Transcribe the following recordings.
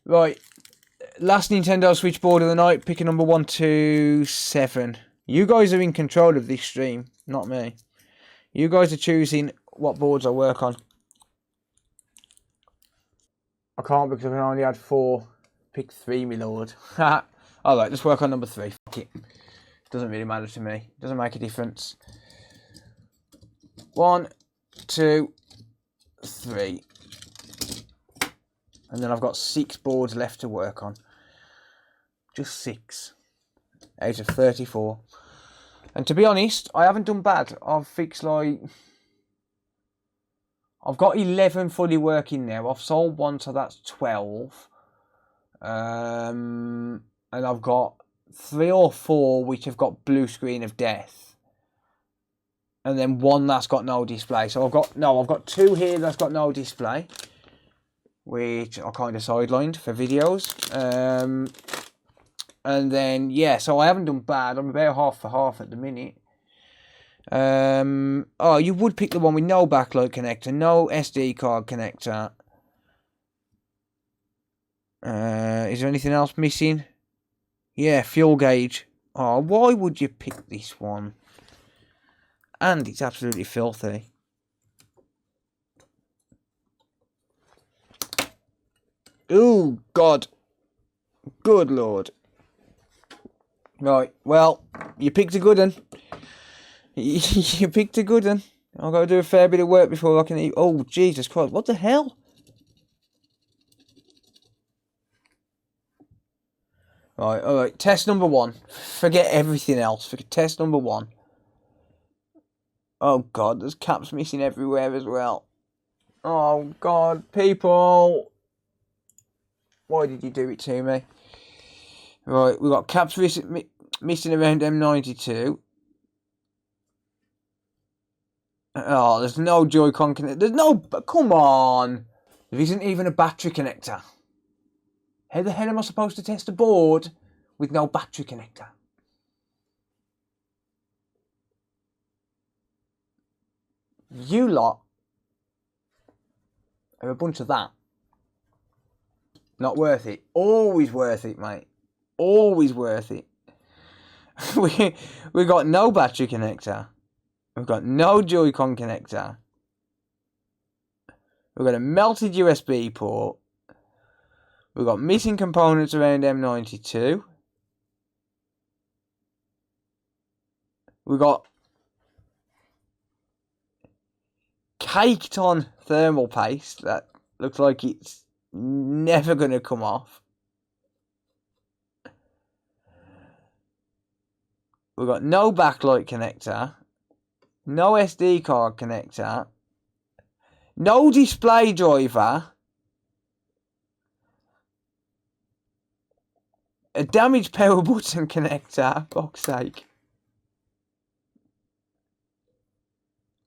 Right. Last Nintendo Switch board of the night. Pick a number 1 to 7. You guys are in control of this stream, not me. You guys are choosing what boards I work on. I can't because I can only add 4. Pick 3, my lord. Alright, let's work on number 3. Fuck it. Doesn't really matter to me. Doesn't make a difference. 1, 2, 3. And then I've got 6 boards left to work on. Just 6 out of 34. And to be honest, I haven't done bad. I've fixed like... I've got 11 fully working now. I've sold 1, so that's 12. And I've got 3 or 4 which have got blue screen of death. And then 1 that's got no display. So I've got 2 here that's got no display, which I kind of sidelined for videos. And then, yeah, so I haven't done bad. I'm about half for half at the minute. Oh, you would pick the one with no backlight connector, no SD card connector. Is there anything else missing? Yeah, fuel gauge. Oh, why would you pick this one? And it's absolutely filthy. Oh, God. Good Lord. Right, well, you picked a good one. You picked a good one. I've got to do a fair bit of work before I can eat. Oh, Jesus Christ, what the hell? Right, alright, test number 1. Forget everything else. Forget test number 1. Oh, God, there's caps missing everywhere as well. Oh, God, people. Why did you do it to me? Right, we've got caps missing around M92. Oh, there's no Joy-Con connector. There's no... Come on. There isn't even a battery connector. How the hell am I supposed to test a board with no battery connector? You lot are a bunch of that. Not worth it. Always worth it, mate. Always worth it. we got no battery connector. We've got no Joy-Con connector. We've got a melted USB port. We've got missing components around M92. We've got caked on thermal paste that looks like it's never going to come off. We've got no backlight connector. No SD card connector. No display driver. A damaged power button connector. Fuck's sake.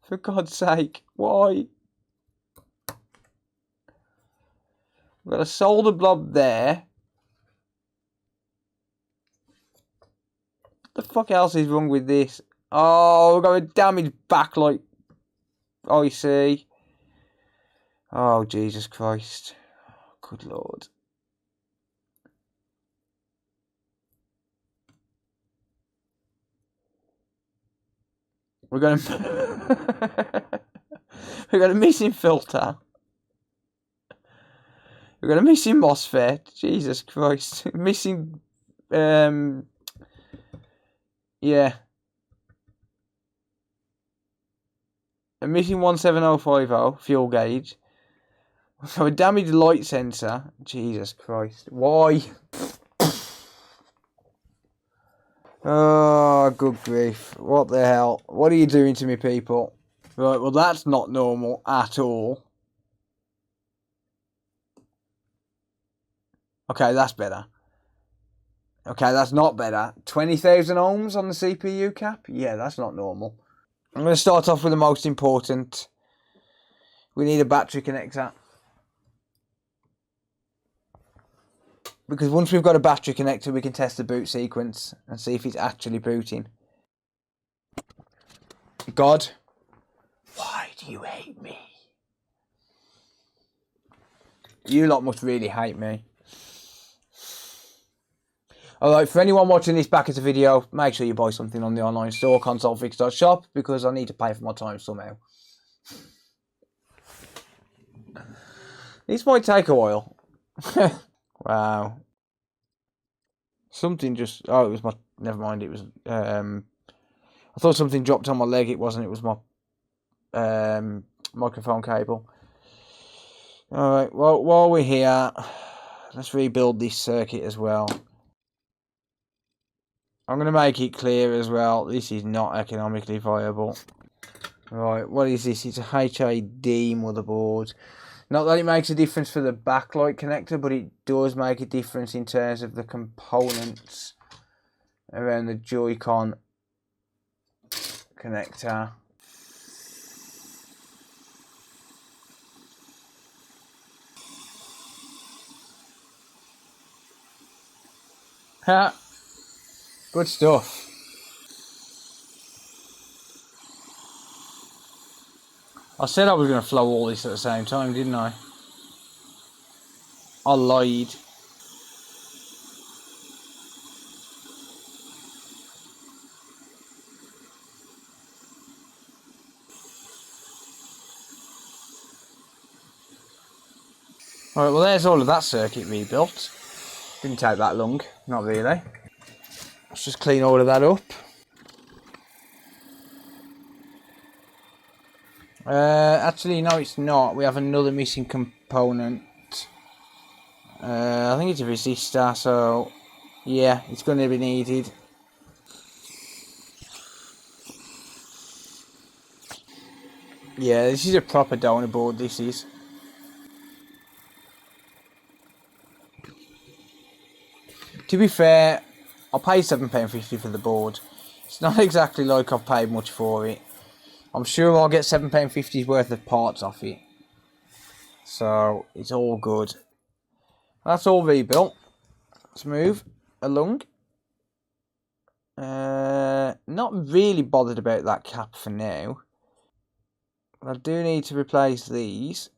For God's sake. Why? We've got a solder blob there. What the fuck else is wrong with this? Oh, we've got a damaged backlight IC. Oh, Jesus Christ. Good Lord. We've got a missing filter. We've got a missing MOSFET. Jesus Christ. Missing, yeah. A missing 17050 fuel gauge. So a damaged light sensor. Jesus Christ. Why? Oh, good grief. What the hell? What are you doing to me, people? Right, well, that's not normal at all. Okay, that's better. Okay, that's not better. 20,000 ohms on the CPU cap? Yeah, that's not normal. I'm going to start off with the most important. We need a battery connector. Because once we've got a battery connector, we can test the boot sequence and see if it's actually booting. God, why do you hate me? You lot must really hate me. Alright, for anyone watching this back as a video, make sure you buy something on the online store, consolefix.shop, because I need to pay for my time somehow. This might take a while. Wow. Something just... Oh, it was my... Never mind, it was... I thought something dropped on my leg. It wasn't. It was my microphone cable. Alright, well, while we're here, let's rebuild this circuit as well. I'm going to make it clear as well, this is not economically viable. Right, what is this? It's a HID motherboard. Not that it makes a difference for the backlight connector, but it does make a difference in terms of the components around the Joy-Con connector. Ha! Good stuff. I said I was going to flow all this at the same time, didn't I? I lied. Alright, well there's all of that circuit rebuilt. Didn't take that long, not really. Let's just clean all of that up. Actually, no, it's not. We have another missing component. I think it's a resistor, so yeah, it's going to be needed. Yeah, this is a proper donor board, this is. To be fair, I paid £7.50 for the board. It's not exactly like I've paid much for it. I'm sure I'll get £7.50 worth of parts off it. So, it's all good. That's all rebuilt. Let's move along. Not really bothered about that cap for now. I do need to replace these.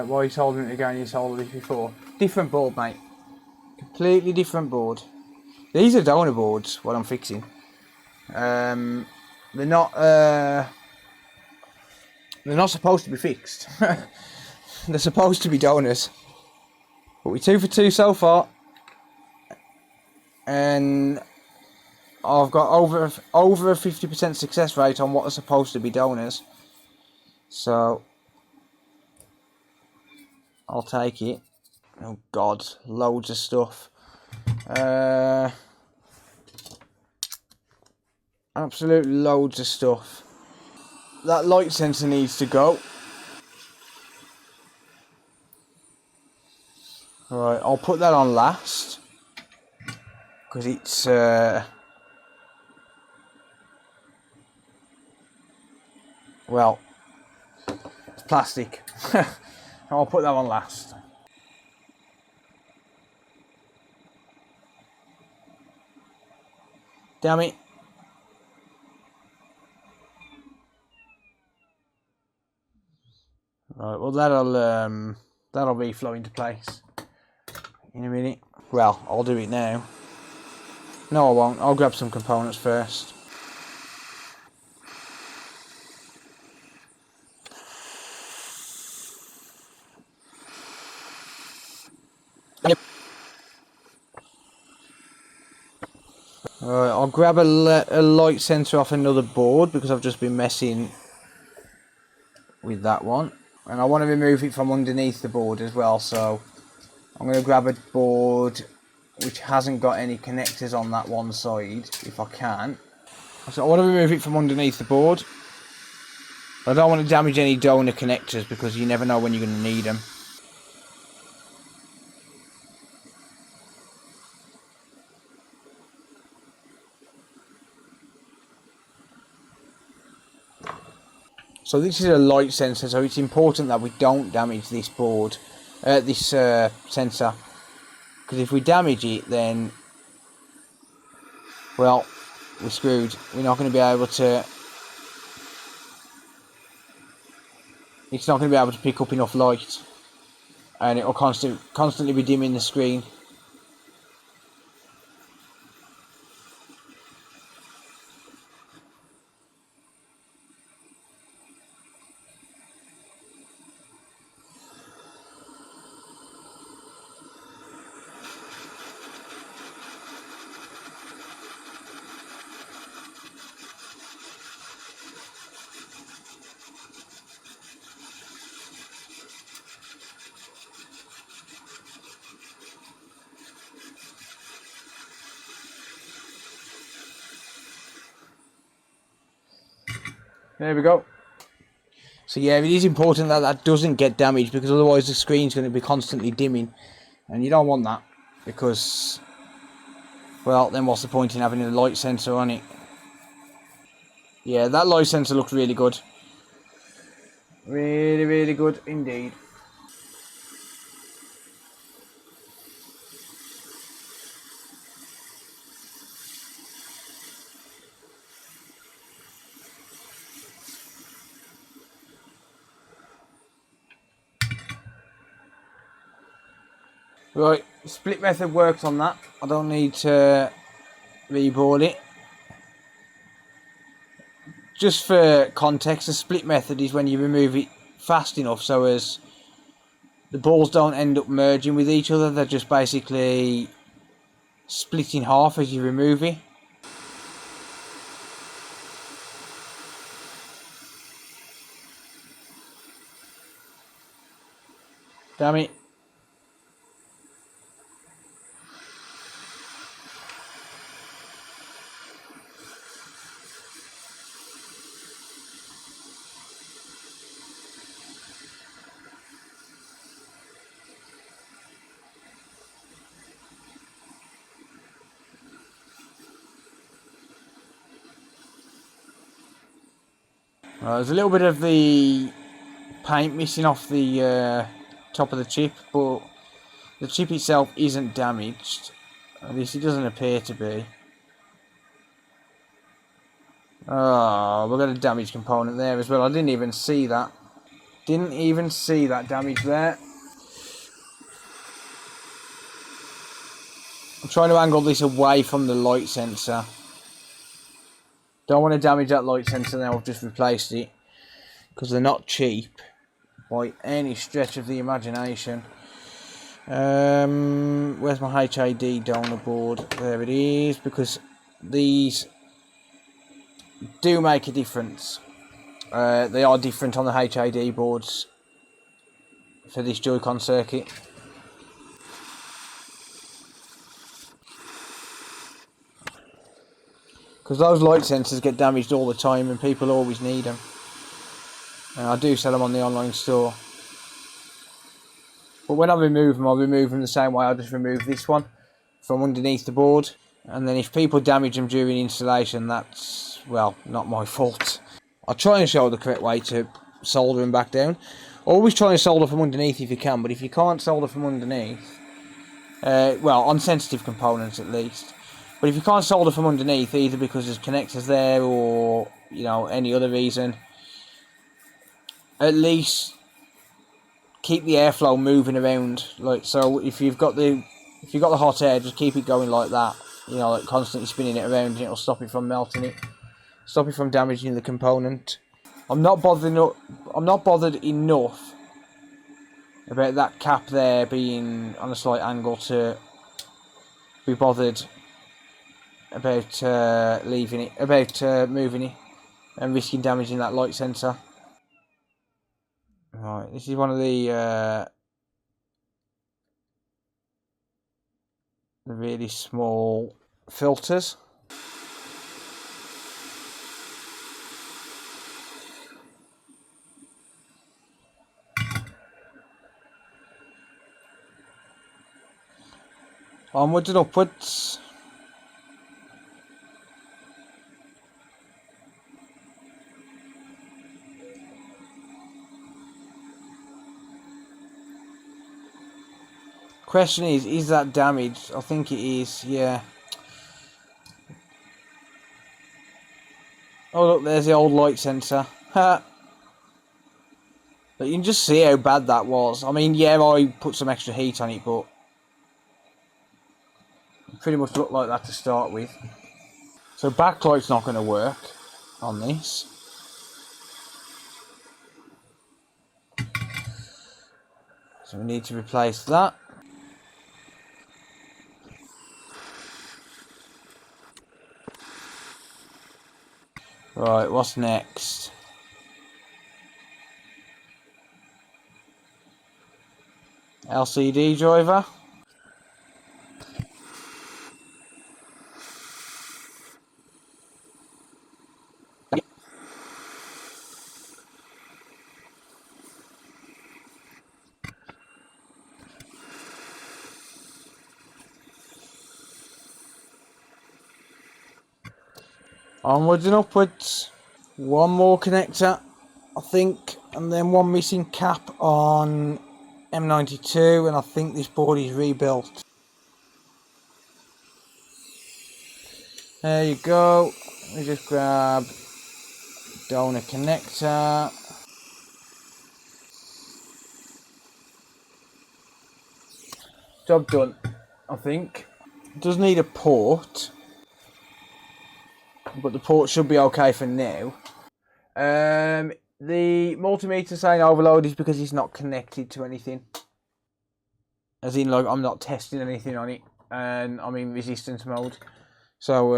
Why are you soldering it again? You soldered it before. Different board, mate. Completely different board. These are donor boards, what I'm fixing. They're not supposed to be fixed. They're supposed to be donors. But we're 2 for 2 so far. And I've got over a 50% success rate on what are supposed to be donors. So I'll take it. Oh god, loads of stuff. Absolutely loads of stuff. That light sensor needs to go. Right, I'll put that on last. Because it's well, it's plastic. I'll put that on last. Damn it. Right, well that'll reflow into place in a minute. Well, I'll do it now. No, I won't. I'll grab some components first. Alright, I'll grab a light sensor off another board because I've just been messing with that one. And I want to remove it from underneath the board as well, so I'm going to grab a board which hasn't got any connectors on that one side, if I can. So I want to remove it from underneath the board. I don't want to damage any donor connectors because you never know when you're going to need them. So this is a light sensor, so it's important that we don't damage this board. this sensor. Because if we damage it, then, well, we're screwed. We're not going to be able to. It's not going to be able to pick up enough light, and it will constantly be dimming the screen. There we go. So yeah, it is important that that doesn't get damaged, because otherwise the screen's going to be constantly dimming, and you don't want that, because, well, then what's the point in having a light sensor on it? Yeah, that light sensor looks really good. Really, really good indeed. Right, split method works on that. I don't need to reboard it. Just for context, the split method is when you remove it fast enough so as the balls don't end up merging with each other. They're just basically split in half as you remove it. Damn it. There's a little bit of the paint missing off the top of the chip, but the chip itself isn't damaged. At least it doesn't appear to be. Oh, we've got a damaged component there as well. I didn't even see that. Didn't even see that damage there. I'm trying to angle this away from the light sensor. Don't want to damage that light sensor now. I've just replaced it, because they're not cheap by any stretch of the imagination. Where's my HID donor board? There it is, because these do make a difference. They are different on the HID boards for this Joy-Con circuit. Because those light sensors get damaged all the time and people always need them. And I do sell them on the online store. But when I remove them, I'll remove them the same way I just remove this one from underneath the board. And then if people damage them during installation, that's, well, not my fault. I'll try and show the correct way to solder them back down. Always try and solder from underneath if you can, but if you can't solder from underneath, well, on sensitive components at least, but if you can't solder from underneath, either because there's connectors there or, you know, any other reason, at least keep the airflow moving around. Like, so if you've got the hot air, just keep it going like that, you know, like constantly spinning it around, and it'll stop it from melting it, stop it from damaging the component. I'm not bothered enough about that cap there being on a slight angle to be bothered about moving it and risking damaging that light sensor. Right, this is one of the really small filters. Onwards and upwards. Question is that damaged? I think it is, yeah. Oh look, there's the old light sensor. Ha! But you can just see how bad that was. I mean, yeah, I put some extra heat on it, but it pretty much looked like that to start with. So backlight's not going to work on this. So we need to replace that. Right, what's next? LCD driver. Onwards and upwards. One more connector, I think, and then one missing cap on M92, and I think this board is rebuilt. There you go. Let me just grab donor connector. Job done, I think. It does need a port, but the port should be okay for now. The multimeter saying overload is because it's not connected to anything. As in, like, I'm not testing anything on it, and I'm in resistance mode. So,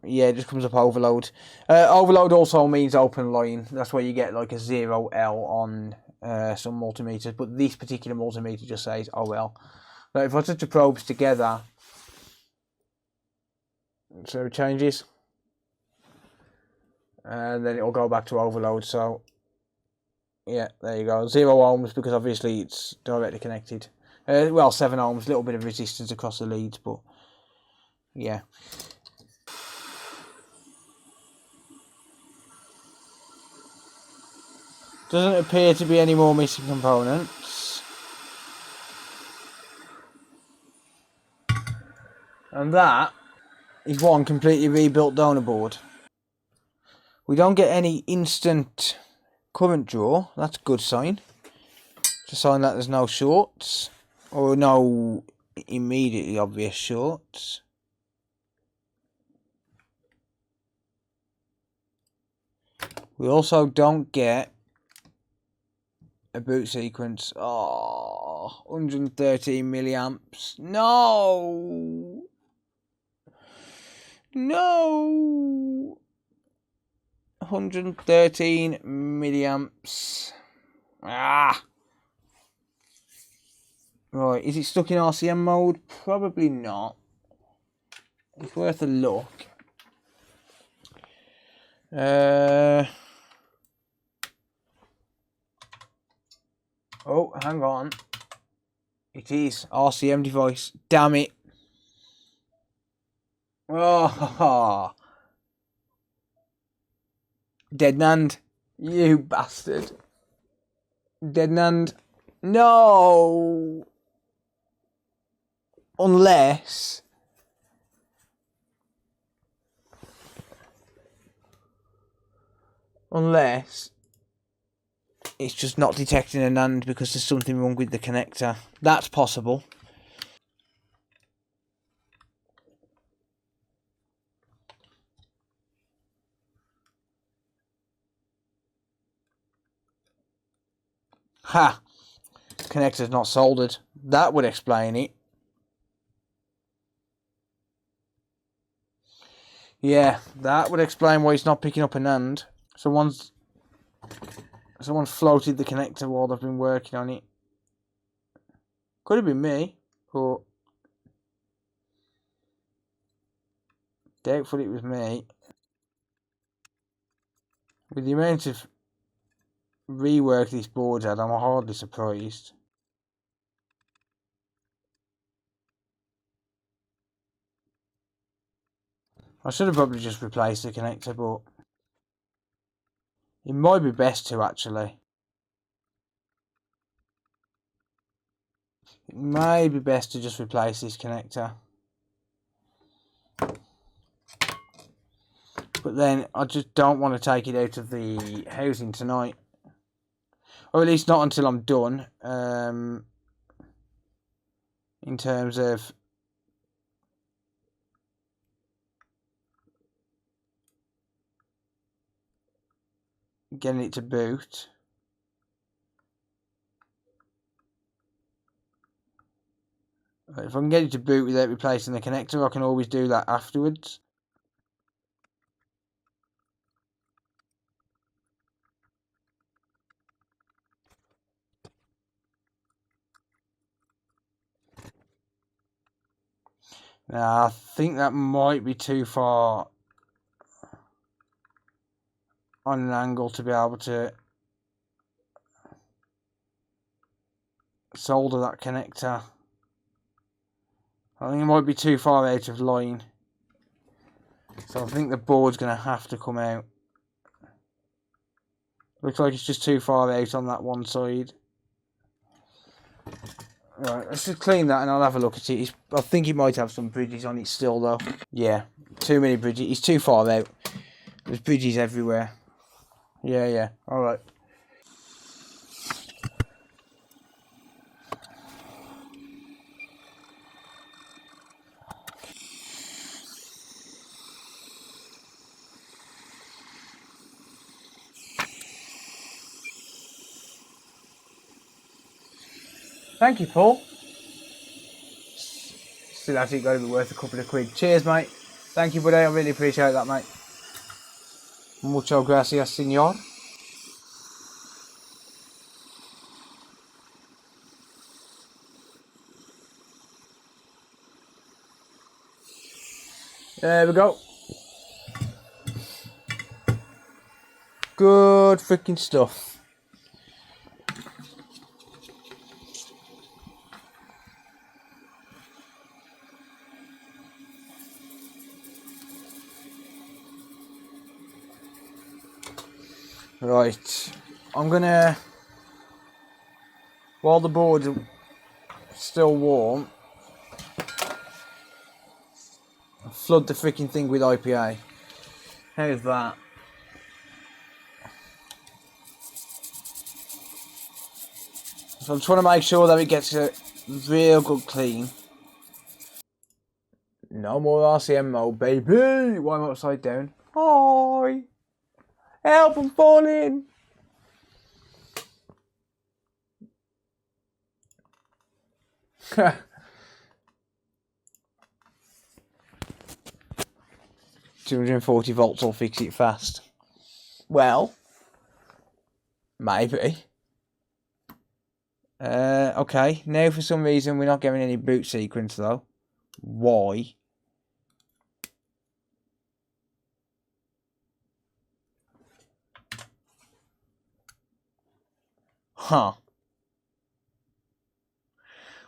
yeah, it just comes up overload. Overload also means open line. That's where you get like a 0L on some multimeters, but this particular multimeter just says OL. Now, if I touch the probes together, so it changes, and then it'll go back to overload. So, yeah, there you go. 0 ohms because obviously it's directly connected. Well, 7 ohms, a little bit of resistance across the leads, but yeah. Doesn't appear to be any more missing components. And that is one completely rebuilt donor board. We don't get any instant current draw. That's a good sign. It's a sign that there's no shorts. Or no immediately obvious shorts. We also don't get a boot sequence. Oh, 113 milliamps. No! No! 113 milliamps. Ah! Right, is it stuck in RCM mode? Probably not. It's worth a look. Oh, hang on. It is RCM device. Damn it. Oh, Dead Nand. You bastard. Dead Nand. No. Unless it's just not detecting a NAND because there's something wrong with the connector. That's possible. Ha! Connector's not soldered. That would explain it. Yeah, that would explain why it's not picking up a NAND. Someone's floated the connector while they've been working on it. Could have been me, but doubtful it was me. With the amount of rework this board had, I'm hardly surprised. I should have probably just replaced the connector, but it might be best to, actually. It may be best to just replace this connector. But then I just don't want to take it out of the housing tonight. Or at least not until I'm done. In terms of getting it to boot. If I can get it to boot without replacing the connector, I can always do that afterwards. Now, I think that might be too far on an angle to be able to solder that connector. I think it might be too far out of line. So I think the board's going to have to come out. Looks like it's just too far out on that one side. Right, let's just clean that and I'll have a look at it. I think it might have some bridges on it still though. Yeah, too many bridges. It's too far out. There's bridges everywhere. Yeah, alright. Thank you, Paul. Still actually got to be worth a couple of quid. Cheers, mate. Thank you, buddy. I really appreciate that, mate. Mucho gracias, señor. There we go. Good freaking stuff. Right, I'm gonna, while the board's still warm, flood the freaking thing with IPA. How's that? So I'm trying to make sure that it gets a real good clean. No more RCM mode, baby! Why am I upside down? Hi! Help, I'm falling! $240 will fix it fast. Well, maybe. Okay, now for some reason we're not getting any boot sequence though. Why? Huh.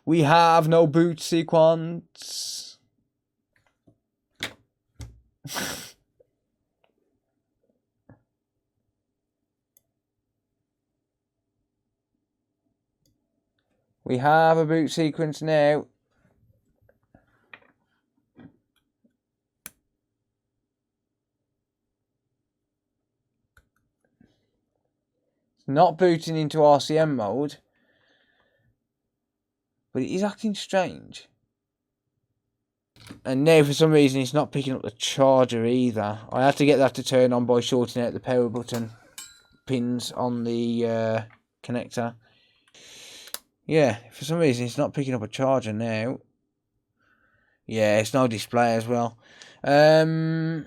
We have no boot sequence. We have a boot sequence now. It's not booting into RCM mode, but it is acting strange. And now for some reason it's not picking up the charger either. I had to get that to turn on by shorting out the power button pins on the connector. Yeah, for some reason it's not picking up a charger now. Yeah, it's no display as well. So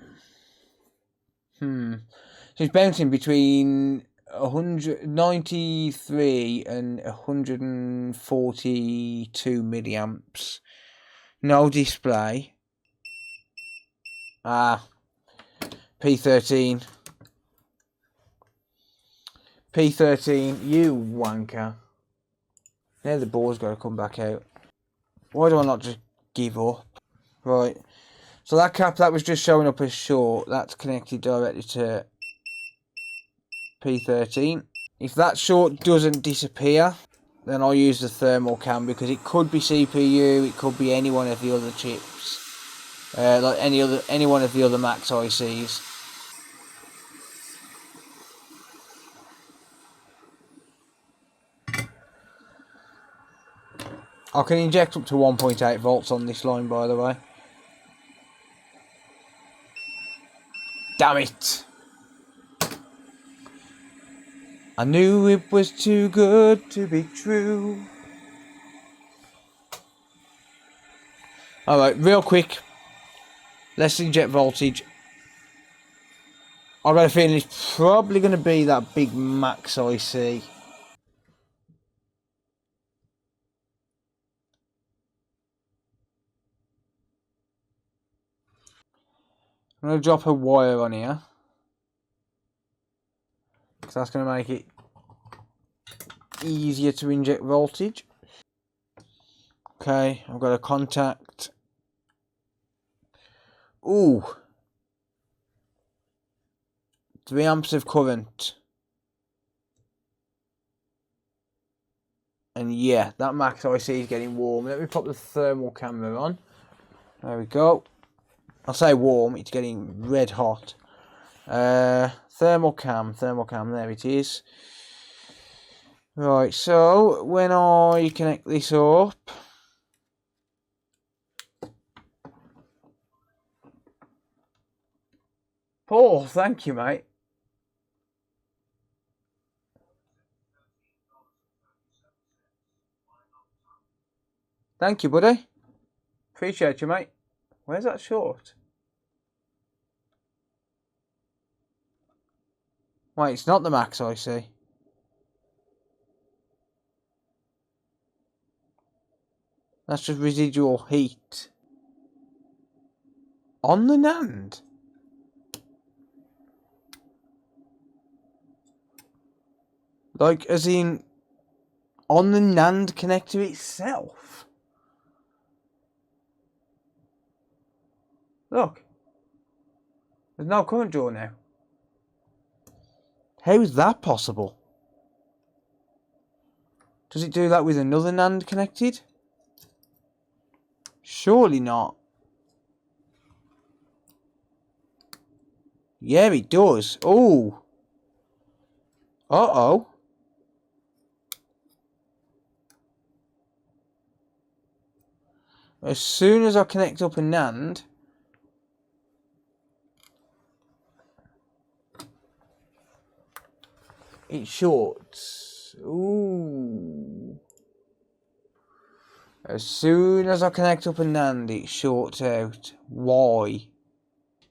it's bouncing between 193 and 142 milliamps. No display. P13. P13, you wanker. Now the board's got to come back out. Why do I not just give up? Right. So that cap that was just showing up as short, that's connected directly to P13. If that short doesn't disappear, then I'll use the thermal cam, because it could be CPU, it could be any one of the other chips, like any one of the other Max ICs. I can inject up to 1.8 volts on this line, by the way. Damn it! I knew it was too good to be true. Alright, real quick. Let's inject voltage. I've got a feeling it's probably going to be that big Max IC. I'm going to drop a wire on here, because that's going to make it easier to inject voltage. Okay, I've got a contact. Ooh. 3 amps of current. And yeah, that Max IC is getting warm. Let me pop the thermal camera on. There we go. I'll say warm, it's getting red hot. Thermal cam, there it is. Right, so when I connect this up, Paul, thank you, mate. Thank you, buddy. Appreciate you, mate. Where's that short? Wait, it's not the Max IC. That's just residual heat on the NAND. Like, as in, on the NAND connector itself. Look. There's no current draw now. How is that possible? Does it do that with another NAND connected? Surely not. Yeah, it does. Oh. Uh-oh. As soon as I connect up a NAND, it shorts. Ooh. As soon as I connect up a NAND, it shorts out. Why?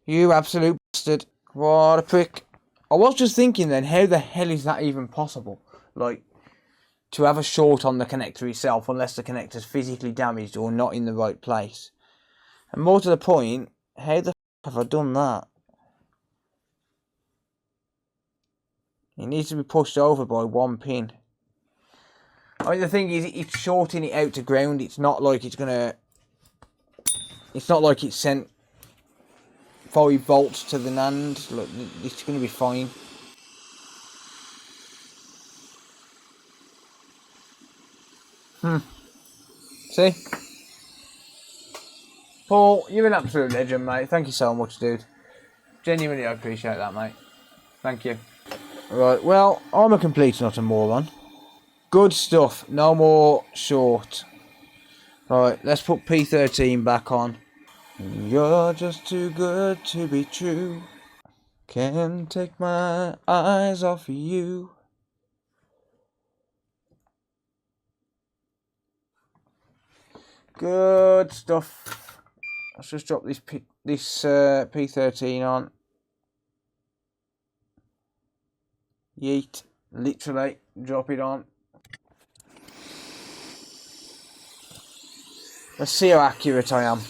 You absolute bastard. What a prick. I was just thinking then, how the hell is that even possible? Like, to have a short on the connector itself, unless the connector's physically damaged or not in the right place. And more to the point, how the f have I done that? It needs to be pushed over by 1 pin. I mean, the thing is, it's shorting it out to ground. It's not like it's gonna... It's not like it's sent 5 volts to the NAND. Look, it's gonna be fine. See? Paul, you're an absolute legend, mate. Thank you so much, dude. Genuinely, I appreciate that, mate. Thank you. Right, well, I'm a complete not a moron. Good stuff. No more short. Right, let's put P13 back on. You're just too good to be true. Can't take my eyes off of you. Good stuff. Let's just drop this P13 on. Yeet. Literally, drop it on. Let's see how accurate I am.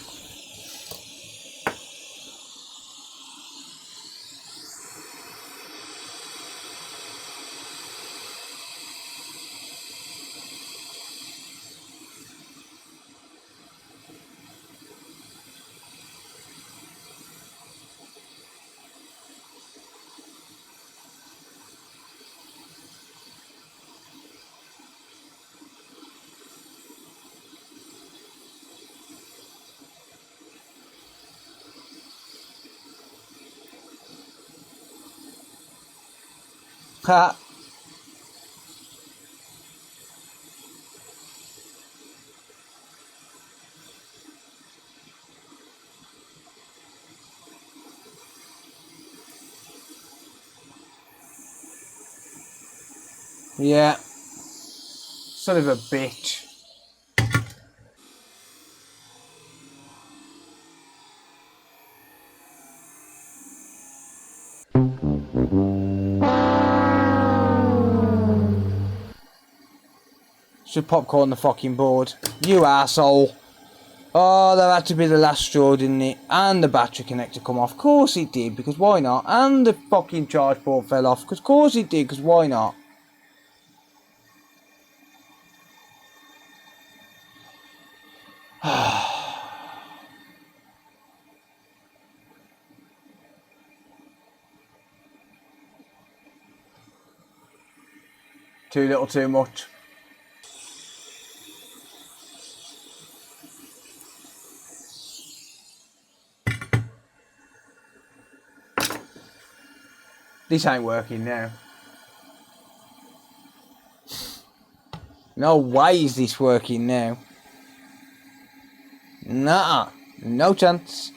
Ha! Yeah. Son of a bitch. Should popcorn the fucking board. You arsehole. Oh, that had to be the last straw, didn't it? And the battery connector come off. Of course it did, because why not? And the fucking charge port fell off. Because of course it did, because why not? Too little, too much. This ain't working now. No way is this working now. Nah, no chance.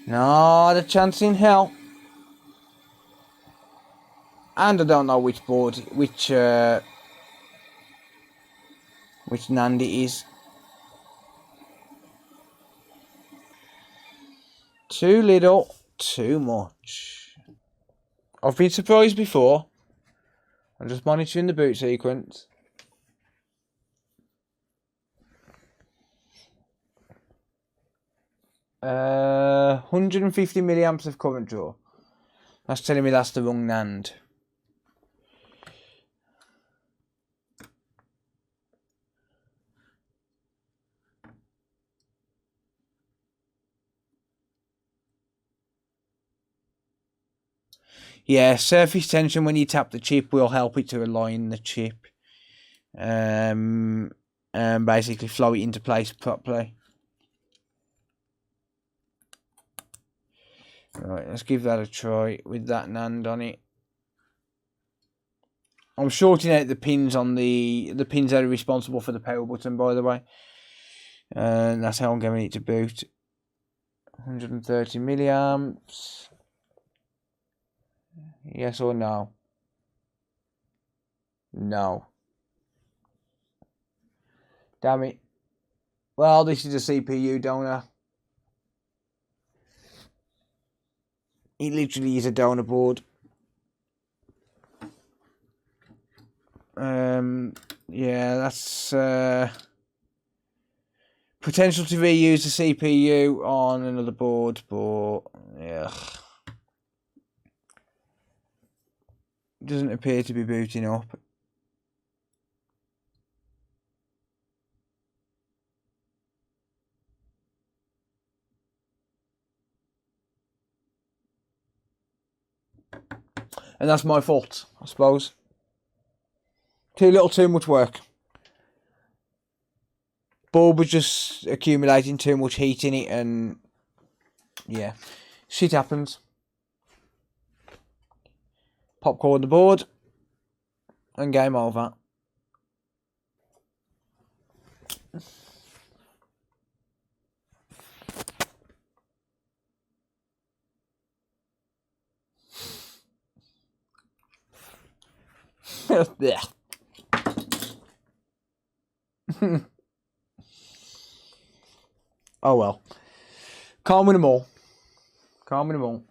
Not a chance in hell. And I don't know which board, which NAND it is. Too little, too much. I've been surprised before. I'm just monitoring the boot sequence. Uh, 150 milliamps of current draw. That's telling me that's the wrong NAND. Yeah, surface tension when you tap the chip will help it to align the chip. And basically flow it into place properly. Right, let's give that a try with that NAND on it. I'm shorting out the pins on the pins that are responsible for the power button, by the way. And that's how I'm getting it to boot. 130 milliamps. Yes or no? No. Damn it. Well, this is a CPU donor. It literally is a donor board. Yeah, that's potential to reuse the CPU on another board, but yeah, doesn't appear to be booting up. And that's my fault, I suppose. Too little, too much work. Bulb was just accumulating too much heat in it, and yeah, shit happens. Popcorn the board, and game over. Yeah. Oh well. Calm with them all. Calm with them all.